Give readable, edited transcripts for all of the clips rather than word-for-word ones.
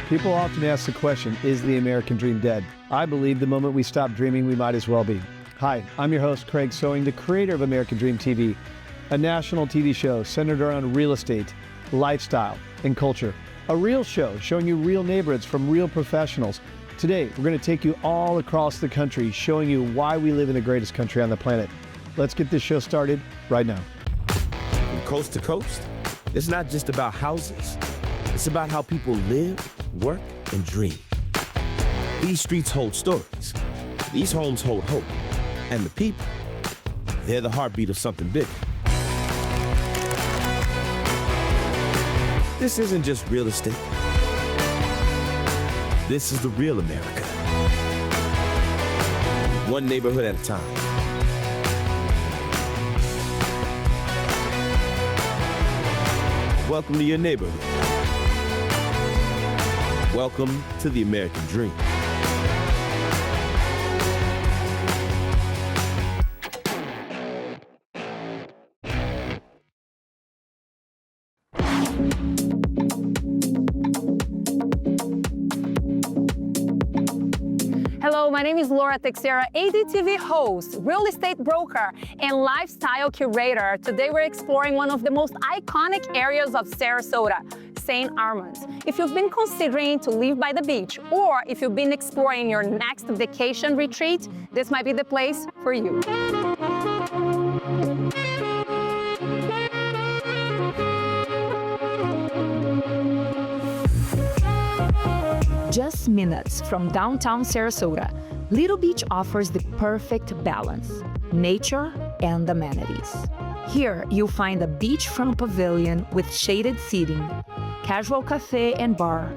People often ask the question, is the American dream dead? I believe the moment we stop dreaming, we might as well be. Hi, I'm your host, Craig Sewing, the creator of American Dream TV, a national TV show centered around real estate, lifestyle, and culture. A real show showing you real neighborhoods from real professionals. Today, we're going to take you all across the country, showing you why we live in the greatest country on the planet. Let's get this show started right now. From coast to coast, it's not just about houses. It's about how people live, work, and dream. These streets hold stories. These homes hold hope. And the people, they're the heartbeat of something bigger. This isn't just real estate. This is the real America. One neighborhood at a time. Welcome to your neighborhood. Welcome to the American Dream. Hello, my name is Teixeira, ADTV host, real estate broker, and lifestyle curator. Today we're exploring one of the most iconic areas of Sarasota, St. Armand's. If you've been considering to live by the beach, or if you've been exploring your next vacation retreat, this might be the place for you. Just minutes from downtown Sarasota, Little Beach offers the perfect balance, nature and amenities. Here, you'll find a beachfront pavilion with shaded seating, casual cafe and bar,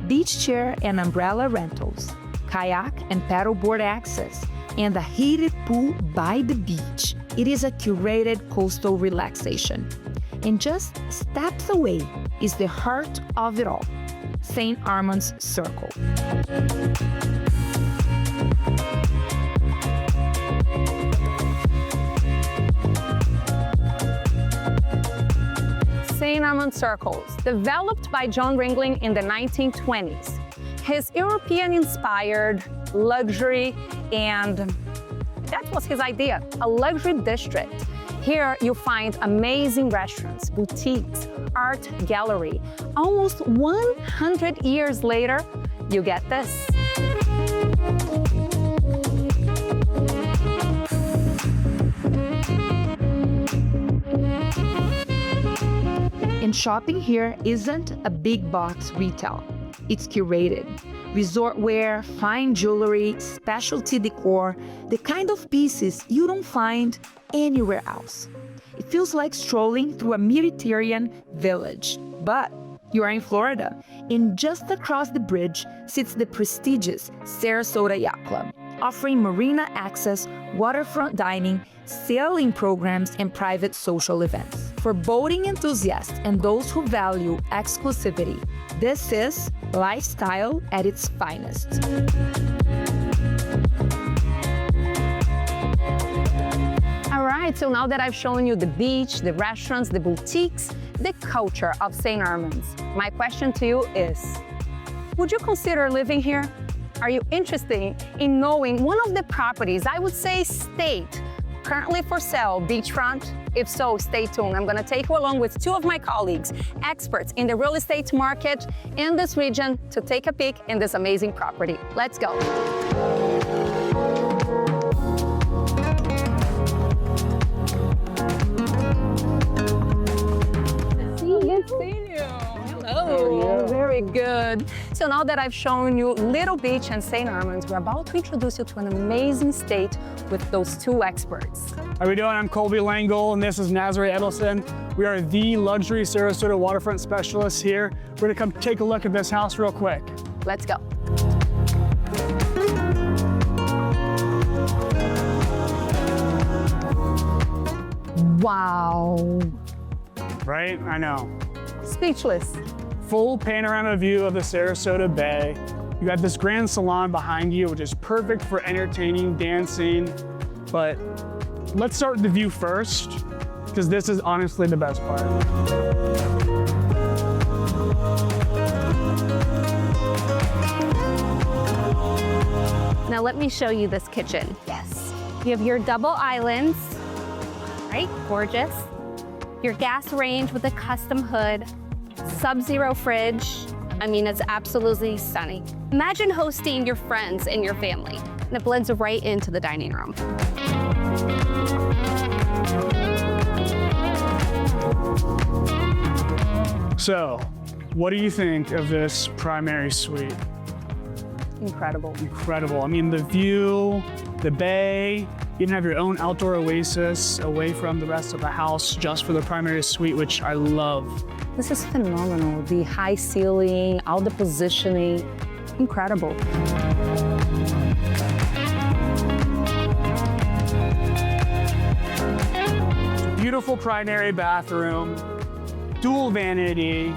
beach chair and umbrella rentals, kayak and paddleboard access, and a heated pool by the beach. It is a curated coastal relaxation. And just steps away is the heart of it all, St. Armand's Circle. St. Armand's Circles, developed by John Ringling in the 1920s. His European-inspired luxury, and that was his idea, a luxury district. Here you'll find amazing restaurants, boutiques, art gallery. Almost 100 years later, you get this. And shopping here isn't a big box retail. It's curated. Resort wear, fine jewelry, specialty decor, the kind of pieces you don't find anywhere else. It feels like strolling through a Mediterranean village, but you are in Florida, and just across the bridge sits the prestigious Sarasota Yacht Club, offering marina access, waterfront dining, sailing programs, and private social events. For boating enthusiasts and those who value exclusivity, this is lifestyle at its finest. All right, so now that I've shown you the beach, the restaurants, the boutiques, the culture of St. Armand's, my question to you is, would you consider living here? Are you interested in knowing one of the properties, I would say state, currently for sale, beachfront? If so, stay tuned. I'm gonna take you along with two of my colleagues, experts in the real estate market in this region, to take a peek in this amazing property. Let's go. Hello, very good. So now that I've shown you Little Beach and St. Armand's, we're about to introduce you to an amazing state with those two experts. How are we doing? I'm Colby Langle, and this is Nazare Edelson. We are the luxury Sarasota waterfront specialists here. We're gonna come take a look at this house real quick. Let's go. Wow. Right? I know. Speechless. Full panorama view of the Sarasota Bay. You got this grand salon behind you, which is perfect for entertaining, dancing. But let's start with the view first, because this is honestly the best part. Now let me show you this kitchen. Yes. You have your double islands, right? Gorgeous. Your gas range with a custom hood, sub-zero fridge. I mean, it's absolutely stunning. Imagine hosting your friends and your family, and it blends right into the dining room. So, what do you think of this primary suite? Incredible. Incredible. I mean, the view, the bay, you even have your own outdoor oasis away from the rest of the house just for the primary suite, which I love. This is phenomenal. The high ceiling, all the positioning, incredible. Beautiful primary bathroom, dual vanity,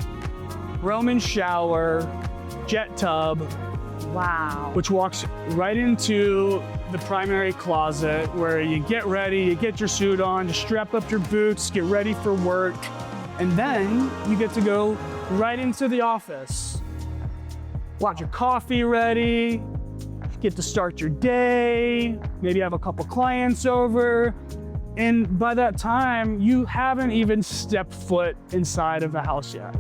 Roman shower, jet tub, Wow. which walks right into the primary closet where you get ready, you get your suit on, you strap up your boots, get ready for work, and then you get to go right into the office. Want your coffee ready, get to start your day, maybe have a couple clients over, and by that time, you haven't even stepped foot inside of the house yet.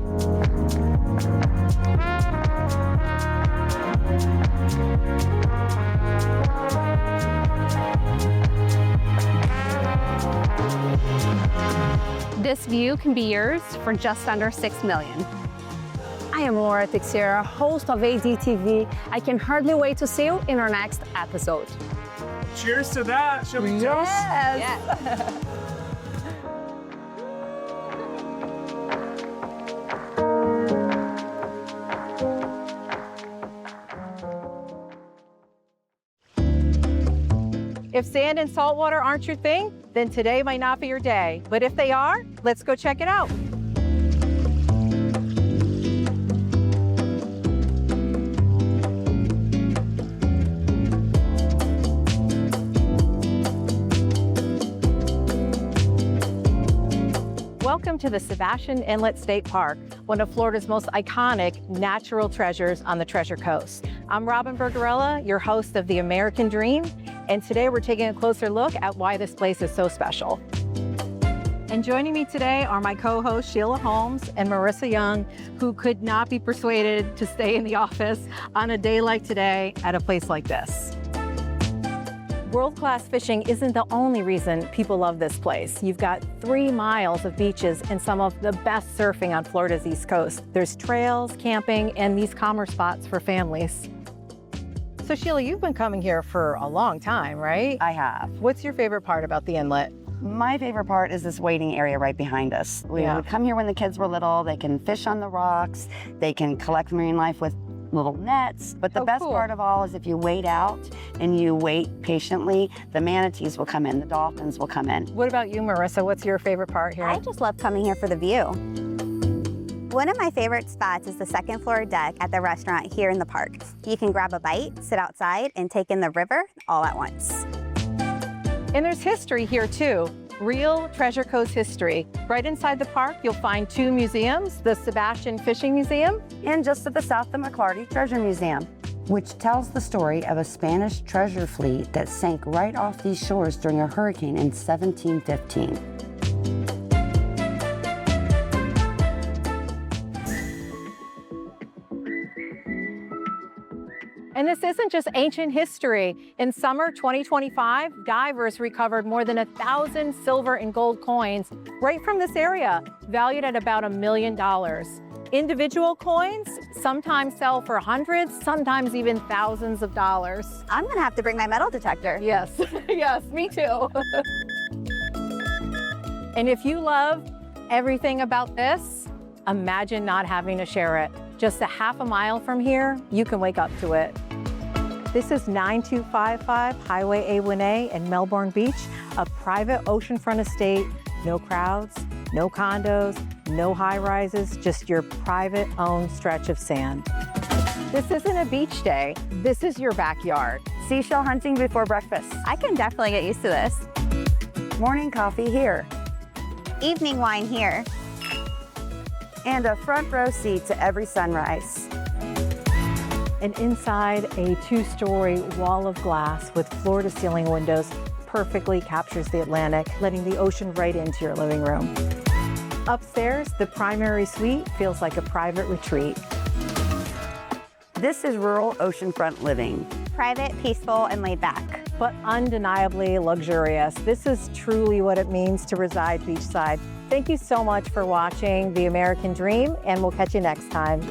This view can be yours for just under $6 million. I am Laura Teixeira, host of ADTV. I can hardly wait to see you in our next episode. Cheers to that, shall we toast? Yes. If sand and salt water aren't your thing, then today might not be your day. But if they are, let's go check it out. Welcome to the Sebastian Inlet State Park, one of Florida's most iconic natural treasures on the Treasure Coast. I'm Robin Burgarella, your host of The American Dream, and today we're taking a closer look at why this place is so special. And joining me today are my co-hosts Sheila Holmes and Marissa Young, who could not be persuaded to stay in the office on a day like today at a place like this. World-class fishing isn't the only reason people love this place. You've got 3 miles of beaches and some of the best surfing on Florida's East Coast. There's trails, camping, and these calmer spots for families. So Sheila, you've been coming here for a long time, right? I have. What's your favorite part about the inlet? My favorite part is this waiting area right behind us. We would come here when the kids were little. They can fish on the rocks. They can collect marine life with little nets. But the best part of all is if you wait out and you wait patiently, the manatees will come in, the dolphins will come in. What about you, Marissa? What's your favorite part here? I just love coming here for the view. One of my favorite spots is the second floor deck at the restaurant here in the park. You can grab a bite, sit outside, and take in the river all at once. And there's history here too. Real Treasure Coast history. Right inside the park, you'll find 2 museums, the Sebastian Fishing Museum, And just to the south, the McClarty Treasure Museum, which tells the story of a Spanish treasure fleet that sank right off these shores during a hurricane in 1715. And this isn't just ancient history. In summer 2025, divers recovered more than 1,000 silver and gold coins right from this area, valued at about $1 million. Individual coins sometimes sell for hundreds, sometimes even thousands of dollars. I'm gonna have to bring my metal detector. Yes, yes, me too. And if you love everything about this, imagine not having to share it. Just a half a mile from here, you can wake up to it. This is 9255 Highway A1A in Melbourne Beach, a private oceanfront estate. No crowds, no condos, no high-rises, just your private owned stretch of sand. This isn't a beach day. This is your backyard. Seashell hunting before breakfast. I can definitely get used to this. Morning coffee here. Evening wine here. And a front row seat to every sunrise. And inside, a 2-story wall of glass with floor-to-ceiling windows perfectly captures the Atlantic, letting the ocean right into your living room. Upstairs, the primary suite feels like a private retreat. This is rural oceanfront living. Private, peaceful, and laid back. But undeniably luxurious. This is truly what it means to reside beachside. Thank you so much for watching The American Dream, and we'll catch you next time.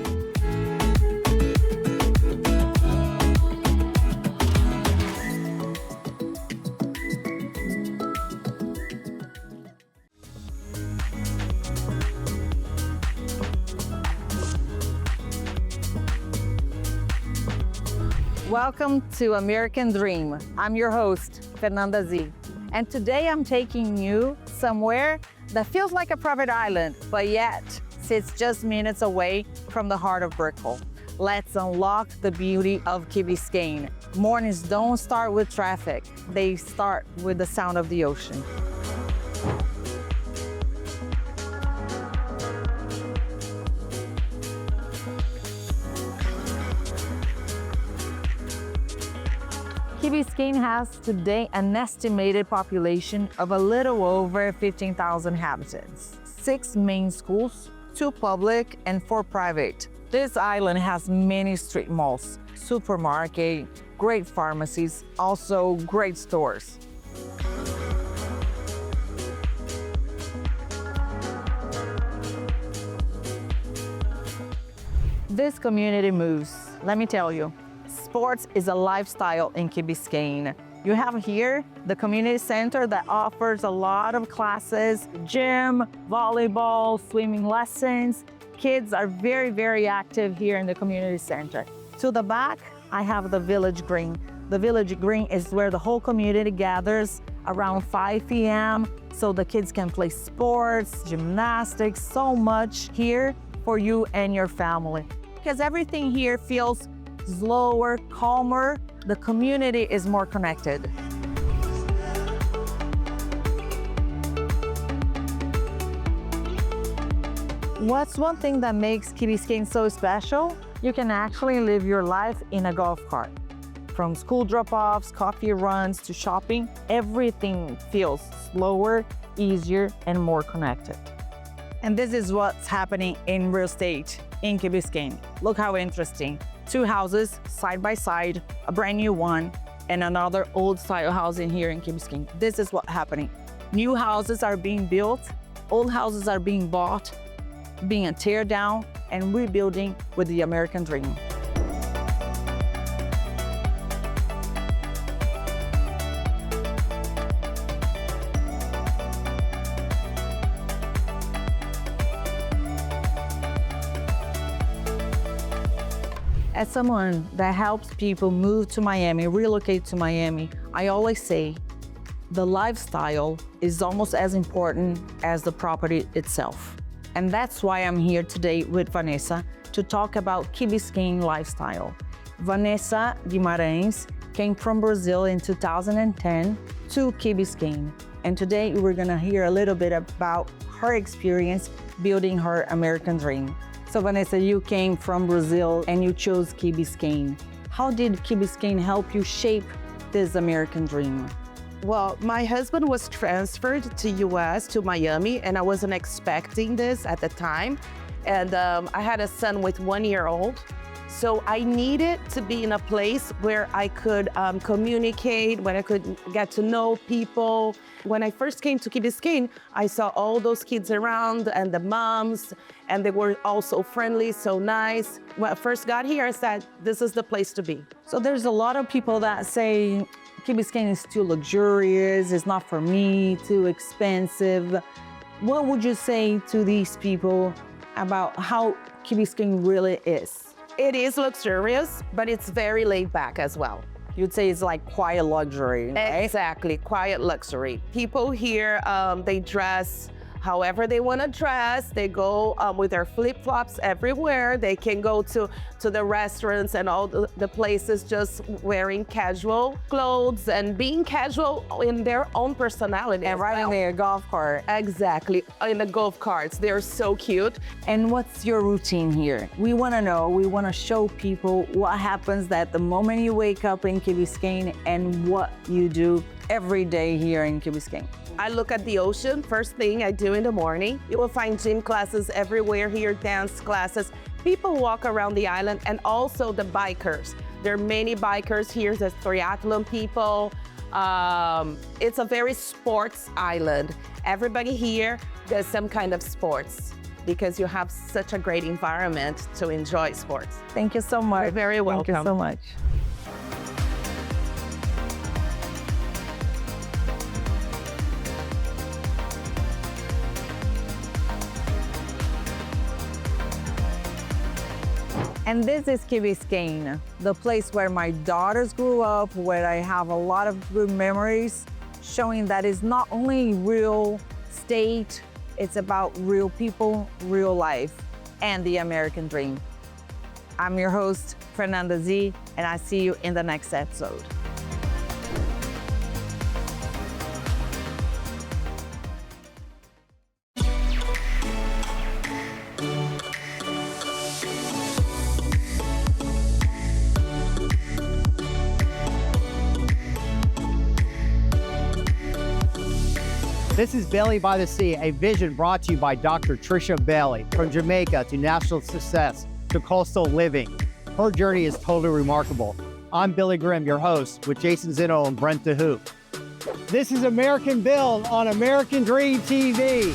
Welcome to American Dream. I'm your host, Fernanda Z. And today I'm taking you somewhere that feels like a private island, but yet sits just minutes away from the heart of Brickell. Let's unlock the beauty of Key Biscayne. Mornings don't start with traffic. They start with the sound of the ocean. Key Biscayne has today an estimated population of a little over 15,000 inhabitants. 6 main schools, 2 public and 4 private. This island has many street malls, supermarket, great pharmacies, also great stores. This community moves, let me tell you. Sports is a lifestyle in Key Biscayne. You have here the community center that offers a lot of classes, gym, volleyball, swimming lessons. Kids are very, very active here in the community center. To the back, I have the Village Green. The Village Green is where the whole community gathers around 5 p.m. so the kids can play sports, gymnastics, so much here for you and your family. Because everything here feels slower, calmer, the community is more connected. What's one thing that makes Key Biscayne so special? You can actually live your life in a golf cart. From school drop-offs, coffee runs, to shopping, everything feels slower, easier, and more connected. And this is what's happening in real estate in Key Biscayne. Look how interesting. 2 houses side by side, a brand new one, and another old style house in here in Key Biscayne. This is what's happening. New houses are being built, old houses are being bought, being tear down and rebuilding with the American Dream. As someone that helps people move to Miami, relocate to Miami, I always say the lifestyle is almost as important as the property itself. And that's why I'm here today with Vanessa to talk about Key Biscayne lifestyle. Vanessa Guimarães came from Brazil in 2010 to Key Biscayne. And today we're gonna hear a little bit about her experience building her American Dream. So Vanessa, you came from Brazil and you chose Key Biscayne. How did Key Biscayne help you shape this American Dream? Well, my husband was transferred to US, to Miami, and I wasn't expecting this at the time. And I had a son with 1 year old. So I needed to be in a place where I could communicate, where I could get to know people. When I first came to Key Biscayne, I saw all those kids around and the moms, and they were all so friendly, so nice. When I first got here, I said, this is the place to be. So there's a lot of people that say Key Biscayne is too luxurious, it's not for me, too expensive. What would you say to these people about how Key Biscayne really is? It is luxurious, but it's very laid back as well. You'd say it's like quiet luxury, right? Exactly, quiet luxury. People here, they dress however they want to dress. They go with their flip-flops everywhere. They can go to the restaurants and all the places just wearing casual clothes and being casual in their own personality. And riding their golf cart. Exactly, in the golf carts. They're so cute. And what's your routine here? We want to know, we want to show people what happens that the moment you wake up in Key Biscayne and what you do every day here in Key Biscayne. I look at the ocean, first thing I do in the morning. You will find gym classes everywhere here, dance classes. People walk around the island, and also the bikers. There are many bikers here, there's triathlon people. It's a very sports island. Everybody here does some kind of sports because you have such a great environment to enjoy sports. Thank you so much. You're very welcome. Thank you so much. And this is Key Biscayne, the place where my daughters grew up, where I have a lot of good memories, showing that it's not only real estate, it's about real people, real life, and the American dream. I'm your host, Fernanda Z, and I see you in the next episode. This is Bailey by the Sea, a vision brought to you by Dr. Trisha Bailey. From Jamaica to national success to coastal living, her journey is totally remarkable. I'm Billy Grimm, your host, with Jason Zinno and Brent DeHoop. This is American Build on American Dream TV.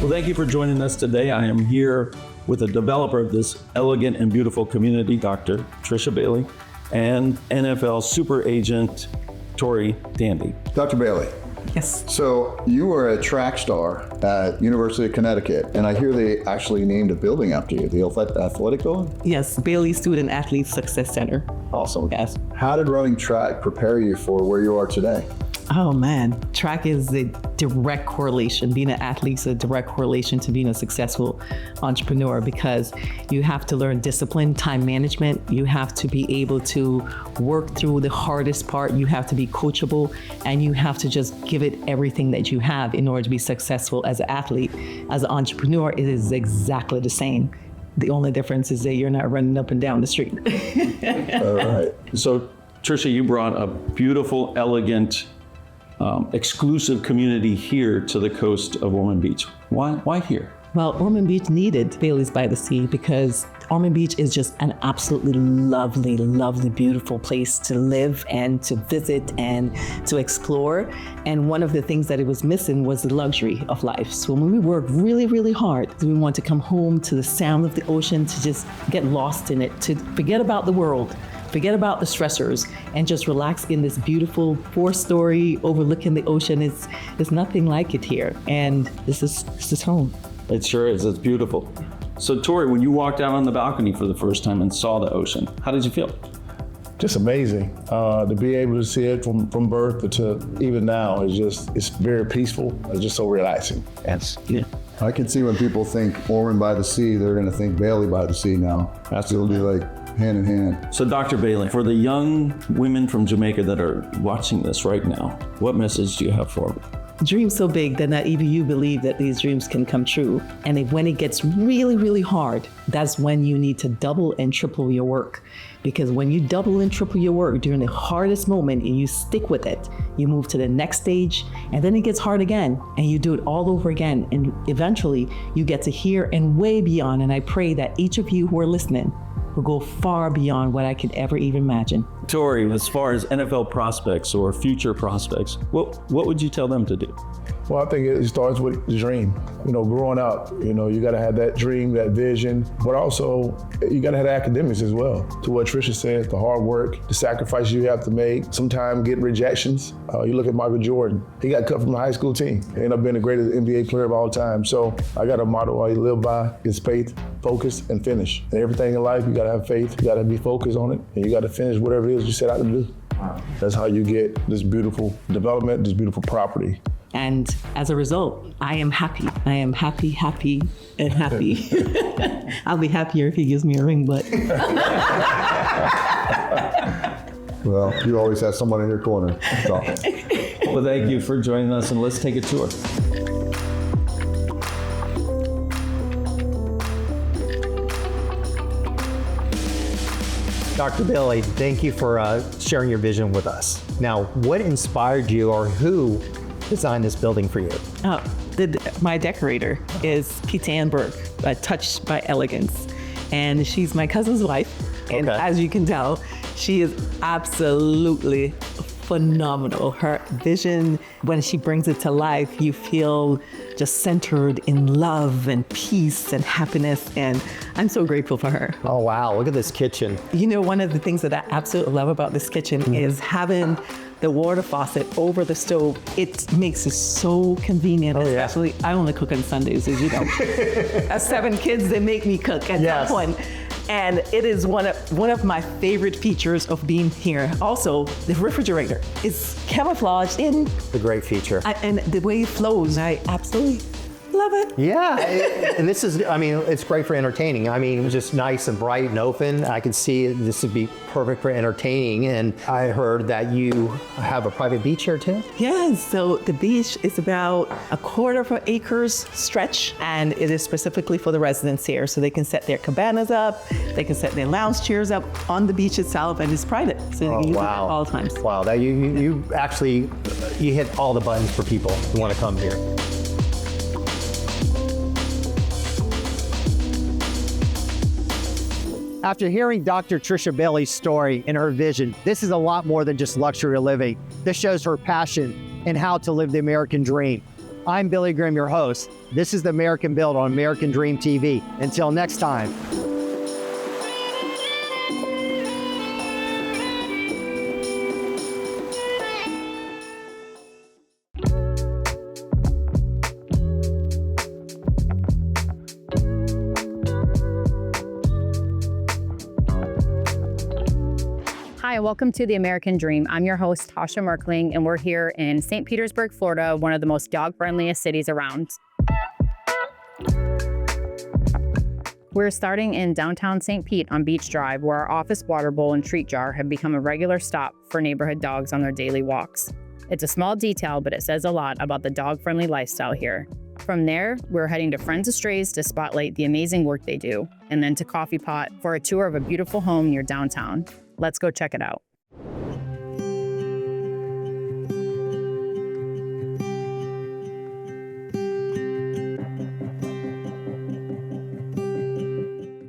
Well, thank you for joining us today. I am here with the developer of this elegant and beautiful community, Dr. Trisha Bailey, and NFL super agent, Tori Dandy. Dr. Bailey. Yes. So you were a track star at University of Connecticut, and I hear they actually named a building after you, the athletic building? Yes, Bailey Student Athlete Success Center. Awesome. Yes. How did running track prepare you for where you are today? Oh man, track is a direct correlation. Being an athlete is a direct correlation to being a successful entrepreneur, because you have to learn discipline, time management. You have to be able to work through the hardest part. You have to be coachable, and you have to just give it everything that you have in order to be successful as an athlete. As an entrepreneur, it is exactly the same. The only difference is that you're not running up and down the street. All right. So Trisha, you brought a beautiful, elegant, exclusive community here to the coast of Ormond Beach. Why here? Well, Ormond Beach needed Bailey's by the Sea because Ormond Beach is just an absolutely lovely, lovely, beautiful place to live and to visit and to explore. And one of the things that it was missing was the luxury of life. So when we work really, really hard, we want to come home to the sound of the ocean, to just get lost in it, to forget about the world, forget about the stressors, and just relax in this beautiful 4-story overlooking the ocean. It's nothing like it here. And this is home. It sure is. It's beautiful. So Tori, when you walked out on the balcony for the first time and saw the ocean, how did you feel? Just amazing. To be able to see it from birth to even now it's very peaceful. It's just so relaxing. Yeah. I can see when people think Ormond by the Sea, they're going to think Bailey by the Sea now. It'll be like hand in hand. So Dr. Bailey, for the young women from Jamaica that are watching this right now, what message do you have for them? Dream so big that not even you believe that these dreams can come true. And when it gets really, really hard, that's when you need to double and triple your work. Because when you double and triple your work during the hardest moment and you stick with it, you move to the next stage, and then it gets hard again, and you do it all over again. And eventually you get to here and way beyond. And I pray that each of you who are listening will go far beyond what I could ever even imagine. Tori, as far as NFL prospects or future prospects, what would you tell them to do? Well, I think it starts with the dream. Growing up, you got to have that dream, that vision, but also you got to have the academics as well. To what Trisha says, the hard work, the sacrifices you have to make, sometimes getting rejections. You look at Michael Jordan, he got cut from the high school team. He ended up being the greatest NBA player of all time. So I got a motto I live by, is faith, focus, and finish. And everything in life, you got to have faith, you got to be focused on it, and you got to finish whatever it is you set out to do. That's how you get this beautiful development, this beautiful property. And as a result, I am happy. I am happy, happy, and happy. I'll be happier if he gives me a ring, but. Well, you always have someone in your corner. So. Well, thank you for joining us, and let's take a tour. Dr. Bailey, thank you for sharing your vision with us. Now, what inspired you, or who designed this building for you? My decorator is Pete Ann Burke, Touched by Elegance. And she's my cousin's wife. And as you can tell, she is absolutely phenomenal. Her vision, when she brings it to life, you feel just centered in love and peace and happiness. And I'm so grateful for her. Oh, wow. Look at this kitchen. One of the things that I absolutely love about this kitchen is having the water faucet over the stove. It makes it so convenient, especially I only cook on Sundays, as you know. As 7 kids, they make me cook at that point. And it is one of my favorite features of being here. Also, the refrigerator is camouflaged in. A great feature. And the way it flows, I absolutely love it. Yeah, and this is, it's great for entertaining. Just nice and bright and open. I can see this would be perfect for entertaining. And I heard that you have a private beach here too? Yes, so the beach is about 1/4 acres stretch, and it is specifically for the residents here. So they can set their cabanas up, they can set their lounge chairs up on the beach itself, and it's private. So you can use it at all times. Wow, that you actually, you hit all the buttons for people who want to come here. After hearing Dr. Trisha Bailey's story and her vision, this is a lot more than just luxury living. This shows her passion and how to live the American dream. I'm Billy Grimm, your host. This is The American Build on American Dream TV. Until next time. Hi, welcome to The American Dream. I'm your host, Tasha Merkling, and we're here in St. Petersburg, Florida, one of the most dog-friendliest cities around. We're starting in downtown St. Pete on Beach Drive, where our office water bowl and treat jar have become a regular stop for neighborhood dogs on their daily walks. It's a small detail, but it says a lot about the dog-friendly lifestyle here. From there, we're heading to Friends of Strays to spotlight the amazing work they do, and then to Coffee Pot for a tour of a beautiful home near downtown. Let's go check it out.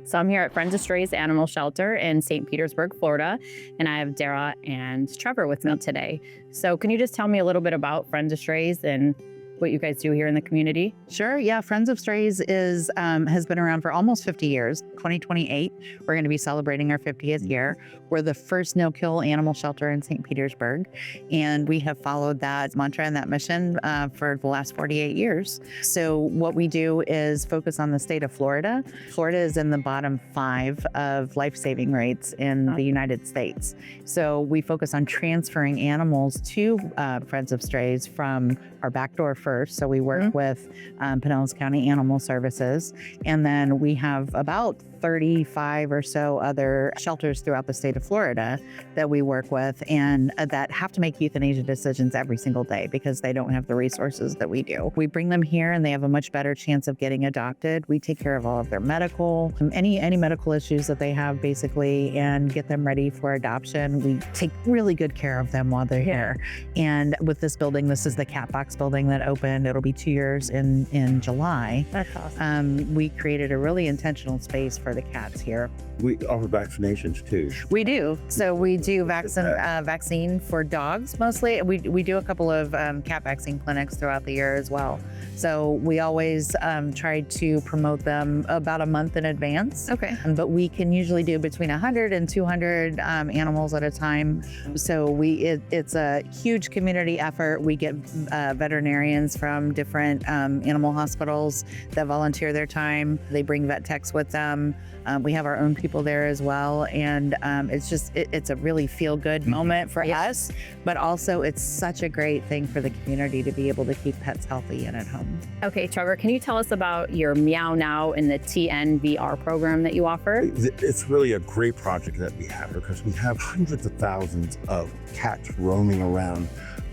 So I'm here at Friends of Strays Animal Shelter in St. Petersburg, Florida, and I have Dara and Trevor with me today. So can you just tell me a little bit about Friends of Strays and what you guys do here in the community? Sure, yeah. Friends of Strays is has been around for almost 50 years. 2028, we're going to be celebrating our 50th year. We're the first no-kill animal shelter in St. Petersburg, and we have followed that mantra and that mission for the last 48 years. So what we do is focus on the state of Florida. Florida is in the bottom 5 of life-saving rates in the United States. So we focus on transferring animals to Friends of Strays from our back door first. So we work with Pinellas County Animal Services, and then we have about 35 or so other shelters throughout the state of Florida that we work with, and that have to make euthanasia decisions every single day because they don't have the resources that we do. We bring them here and they have a much better chance of getting adopted. We take care of all of their medical, any medical issues that they have basically, and get them ready for adoption. We take really good care of them while they're here. And with this building, this is the Cat Box building that opened. It'll be 2 years in July. That's awesome. We created a really intentional space for the cats here. We offer vaccinations too. We do. So we do vaccine for dogs mostly. We do a couple of cat vaccine clinics throughout the year as well. So we always try to promote them about a month in advance. Okay. But we can usually do between 100 and 200 animals at a time. So it's a huge community effort. We get veterinarians from different animal hospitals that volunteer their time. They bring vet techs with them. We have our own people there as well. And it's a really feel-good moment for us, but also it's such a great thing for the community to be able to keep pets healthy and at home. Okay, Trevor, can you tell us about your Meow Now and the TNVR program that you offer? It's really a great project that we have because we have hundreds of thousands of cats roaming around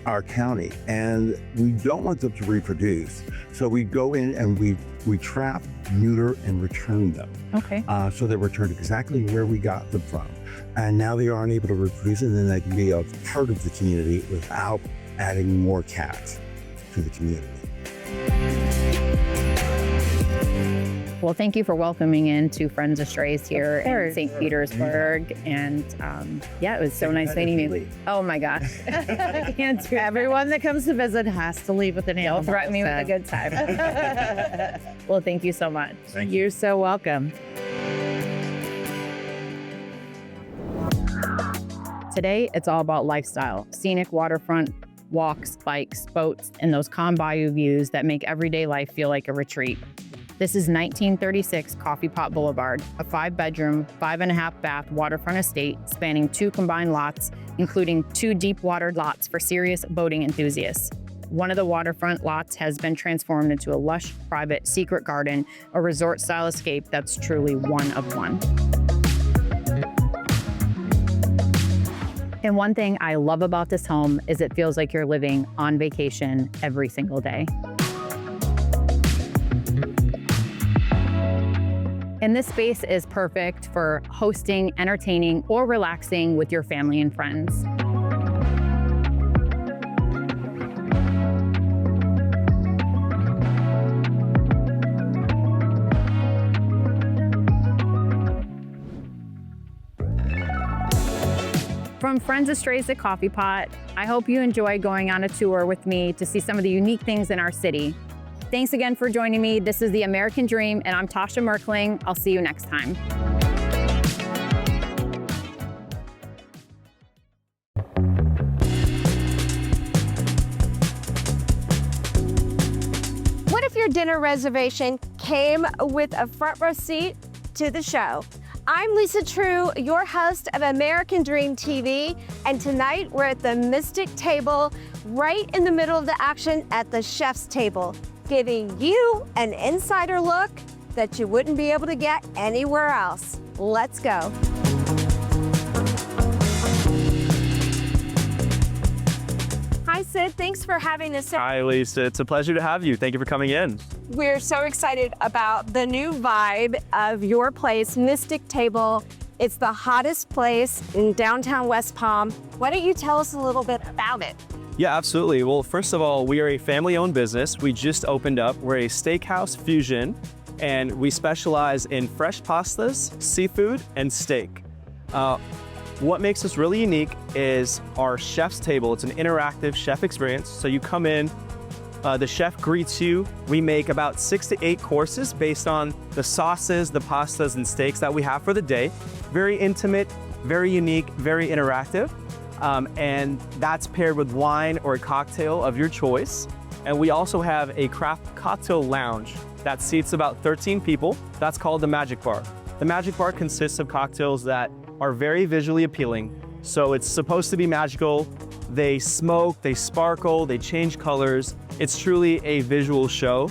our county, and we don't want them to reproduce. So we go in and we trap, neuter, and return them. Okay. So they're returned exactly where we got them from. And now they aren't able to reproduce, and then they can be a part of the community without adding more cats to the community. Well, thank you for welcoming in to Friends of Strays here in St. Petersburg. And yeah, it was so nice meeting you. Oh my gosh. Everyone that comes to visit has to leave with an animal. Don't threaten me with a good time. Well, thank you so much. Thank you. You're so welcome. Today, it's all about lifestyle, scenic waterfront walks, bikes, boats, and those calm bayou views that make everyday life feel like a retreat. This is 1936 Coffee Pot Boulevard, a 5-bedroom, 5.5 bath waterfront estate spanning 2 combined lots, including 2 deep-watered lots for serious boating enthusiasts. One of the waterfront lots has been transformed into a lush, private, secret garden, a resort-style escape that's truly one of one. And one thing I love about this home is it feels like you're living on vacation every single day. And this space is perfect for hosting, entertaining, or relaxing with your family and friends. From Friends of Strays to Coffee Pot, I hope you enjoy going on a tour with me to see some of the unique things in our city. Thanks again for joining me. This is The American Dream, and I'm Tasha Merkling. I'll see you next time. What if your dinner reservation came with a front row seat to the show? I'm Lisa Treu, your host of American Dream TV, and tonight we're at the Mystic Table, right in the middle of the action at the chef's table, giving you an insider look that you wouldn't be able to get anywhere else. Let's go. Hi, Sid. Thanks for having us. Hi, Lisa. It's a pleasure to have you. Thank you for coming in. We're so excited about the new vibe of your place, Mystic Table. It's the hottest place in downtown West Palm. Why don't you tell us a little bit about it? Yeah, absolutely. Well, first of all, we are a family-owned business. We just opened up. We're a steakhouse fusion, and we specialize in fresh pastas, seafood, and steak. What makes us really unique is our chef's table. It's an interactive chef experience. So you come in, the chef greets you. We make about 6 to 8 courses based on the sauces, the pastas, and steaks that we have for the day. Very intimate, very unique, very interactive. And that's paired with wine or a cocktail of your choice. And we also have a craft cocktail lounge that seats about 13 people. That's called the Magic Bar. The Magic Bar consists of cocktails that are very visually appealing. So it's supposed to be magical. They smoke, they sparkle, they change colors. It's truly a visual show,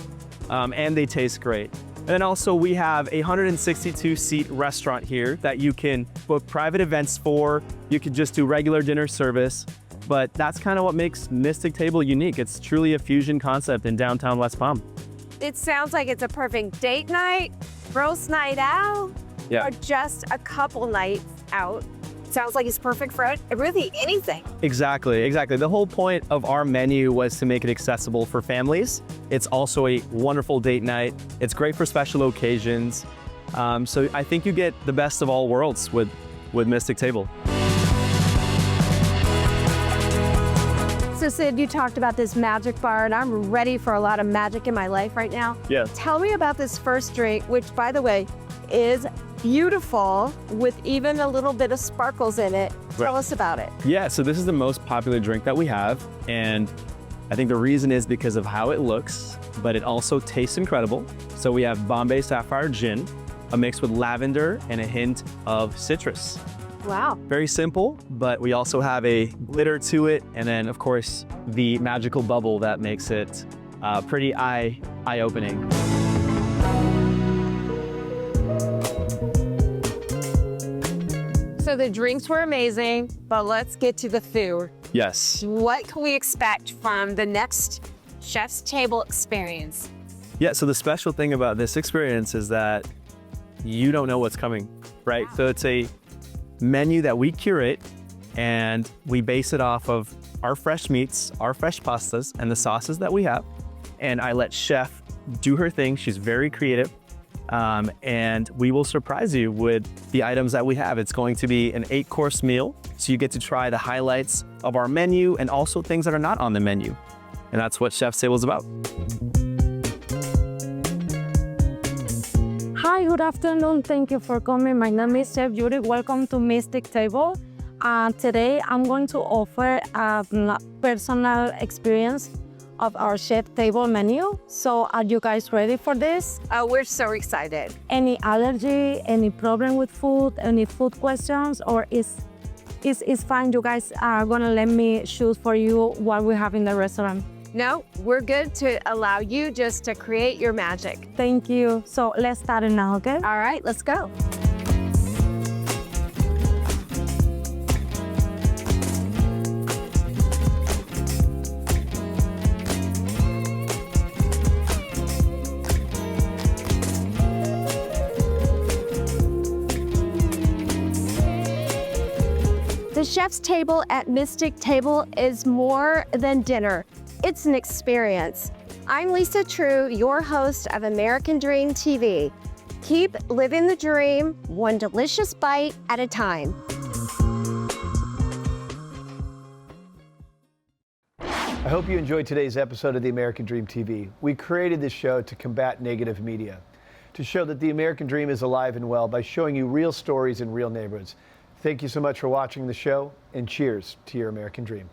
and they taste great. And then also we have a 162-seat restaurant here that you can book private events for. You can just do regular dinner service, but that's kind of what makes Mystic Table unique. It's truly a fusion concept in downtown West Palm. It sounds like it's a perfect date night, roast night out, or just a couple nights out. Sounds like it's perfect for really anything. Exactly. The whole point of our menu was to make it accessible for families. It's also a wonderful date night. It's great for special occasions. So I think you get the best of all worlds with Mystic Table. So Sid, you talked about this magic bar, and I'm ready for a lot of magic in my life right now. Yes. Tell me about this first drink, which, by the way, is beautiful with even a little bit of sparkles in it. Tell us about it. Yeah, so this is the most popular drink that we have, and I think the reason is because of how it looks, but it also tastes incredible. So we have Bombay Sapphire Gin, a mix with lavender and a hint of citrus. Wow. Very simple, but we also have a glitter to it, and then of course the magical bubble that makes it pretty eye-opening. So the drinks were amazing, but let's get to the food. Yes. What can we expect from the next Chef's Table experience? Yeah, so the special thing about this experience is that you don't know what's coming, right? So it's a menu that we curate, and we base it off of our fresh meats, our fresh pastas, and the sauces that we have. And I let Chef do her thing. She's very creative. And we will surprise you with the items that we have. It's going to be an 8-course meal. So you get to try the highlights of our menu and also things that are not on the menu. And that's what Chef's Table is about. Hi, good afternoon. Thank you for coming. My name is Chef Yuri. Welcome to Mystic Table. Today, I'm going to offer a personal experience of our Chef Table menu. So are you guys ready for this? We're so excited. Any allergy, any problem with food, any food questions, or is fine? You guys are gonna let me choose for you what we have in the restaurant? No, we're good to allow you just to create your magic. Thank you. So let's start it now, okay? All right, let's go. The Chef's Table at Mystic Table is more than dinner. It's an experience. I'm Lisa Treu, your host of American Dream TV. Keep living the dream, one delicious bite at a time. I hope you enjoyed today's episode of the American Dream TV. We created this show to combat negative media, to show that the American Dream is alive and well by showing you real stories in real neighborhoods. Thank you so much for watching the show, and cheers to your American Dream.